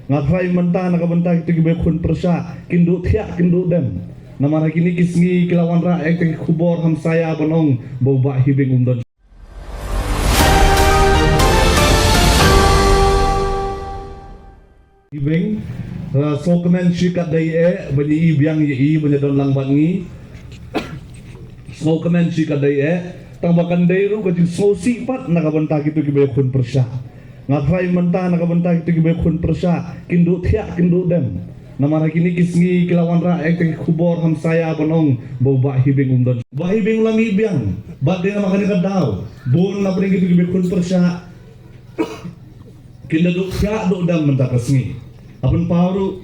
Ngathrai mentah nakabenta kita gibe kun persya kindu thiak kindu dem. Nama kini kisngi kilawan ra ek kubor ham saya bonong boba hibing umdon. Hibing so kemen syikat dai banyi biang yi banyi don lang bangi. So kemen syikat dai tambakan dai ru kajin so sifat nakabenta kita gibe kun persya. Ngathrai mentah nakabenta kita gibe kun persya kindu thiak kindu dem. Nama kini kisngi kilawan ra ek kubor ham saya bonong boba hibing umdon. Ba hibing ulangi biang bad dia nama kani kadau bon na pring kita gibe kun persya kinda do thiak do dam mentah kisngi. Apun pauru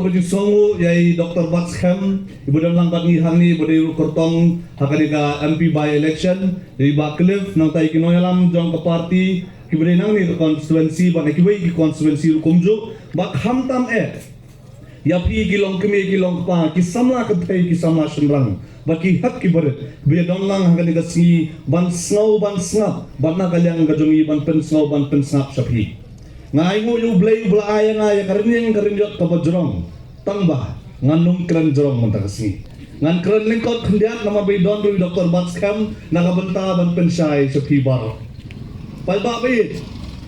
kajin songu yai Dr. Batskam ibu dan lang bangi hani bodiru kortong hakaniga MP by election dari Baklif nang tai kinoyalam jong ke parti kibere nang ni konstituensi ba kibai ki konstituensi kumju bak hamtam ya pi gilong kemi gilong pa ki samla ka thai ki samla sunrang baki hak ki bere be don lang hangani ga si ban snow ban snap ban na kalyang ga jongi ban pen snow ban pen snap sapi ngai mu yu blai bla aya karin jot ka bajrong tangba nganung keren jorong manta kasi ngan keren lengkot khendian nama be don ru Dr. Batskam nakabenta ban pen sai sapi bar palba be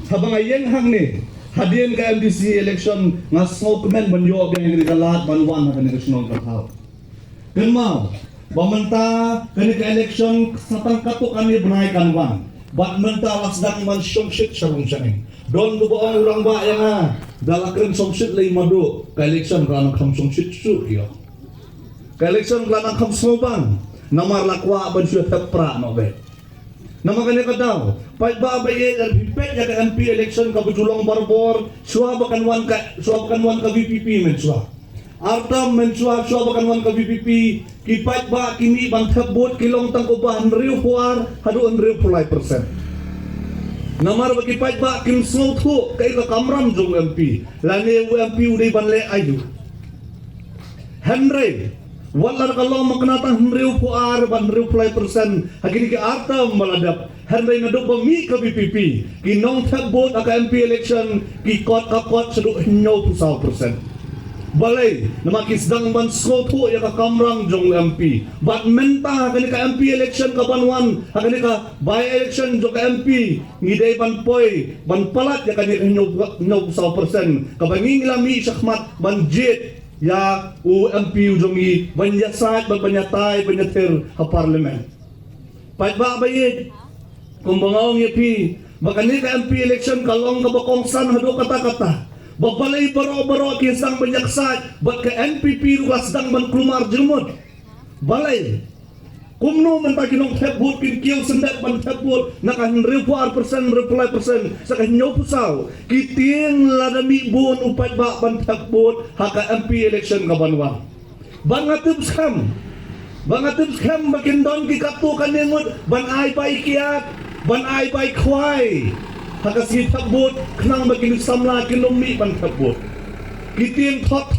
habang ayeng hang ni hadian ka MDC election nga smoke men banyo biang ni kalat banwan na kanila sunong kathaw kenma bamanta kanila election satang kato kami bunay kanwan bat menta wasdang man songshit sarong saning don do ba urang ba yang dalakren songshit lay madu ka election ranang kham songshit su yo ka election ranang kham sobang namar lakwa ban su tapra no be nama kanya kadaw pait ba baye bipet ya ka MP election ka bujulong barbor suwa bakan wan ka VPP men suwa artam men suwa bakan wan ka VPP kipait ba kimi bang thabot kilong tang ko ba riu puar hadu riu pulai persen namar ba kipait ba kim snow thu kai ka kamram jong MP lane MP udai banle ayu Henry walar kalau maknata henriu puar ban riu pulai persen hakini ke artam maladap henry ngaduk bami ke BPP ki nong thabot aka MP election ki kot kapot seduk hinyo pusau persen balai nama kisdang ban skoto ya ka kamrang jong MP bat menta hakini ka MP election ka banwan hakini ka by election jong MP ngidai ban poi ban palat ya kani hinyo pusau persen kabangi ngilami syahmat ban jet ya UMP ujongi banyasat banyatai banyatir ha parlimen pait ba bayid kung bangaw ngipi makani ka MP election kalong kabakongsan hado kata-kata babalay baro kisang banyaksat bat ka NPP rulasdang ban klumar jumod balay kumno man ta kinong thabot kin kill sendat ban thabot naka 100% reply persen sa kanyo pusaw kiting ladami bon upat ba ban thabot haka MP election ka banwa bangatib scam bakin don ki kapto kanimot ban ay pa ikiat ban ay pa ikwai haka si thabot knang bakin samla kilomi ban thabot kiting thot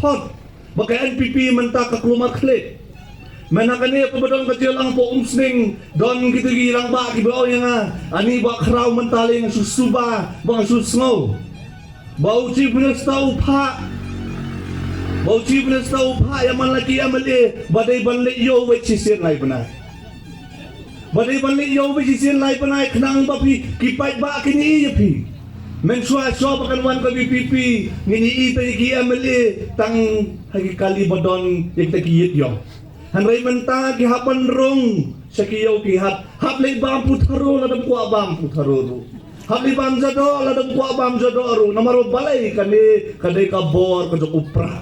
baka NPP man ta ka klumar klik manakani pabadong kecil ang po umsning don gitu gilang ba kibao yang ani ba kraw mentaling susuba bang susngo bau chief minister upha yang malaki amali badai banli yo we chisir lai panai badai banli yo we chisir lai panai knang ba pi kipait ba kini yapi mensua bakan wan ka BPP ngini itay ki amali tang hagi kali badon yang takiyit yo Hanray menta kihapan rong sa kiyaw kihat haplay bam putharo ladam ko abam putharo haplay bam jado ladam ko abam jado aro namaro balay kani kadai kabor kadok upra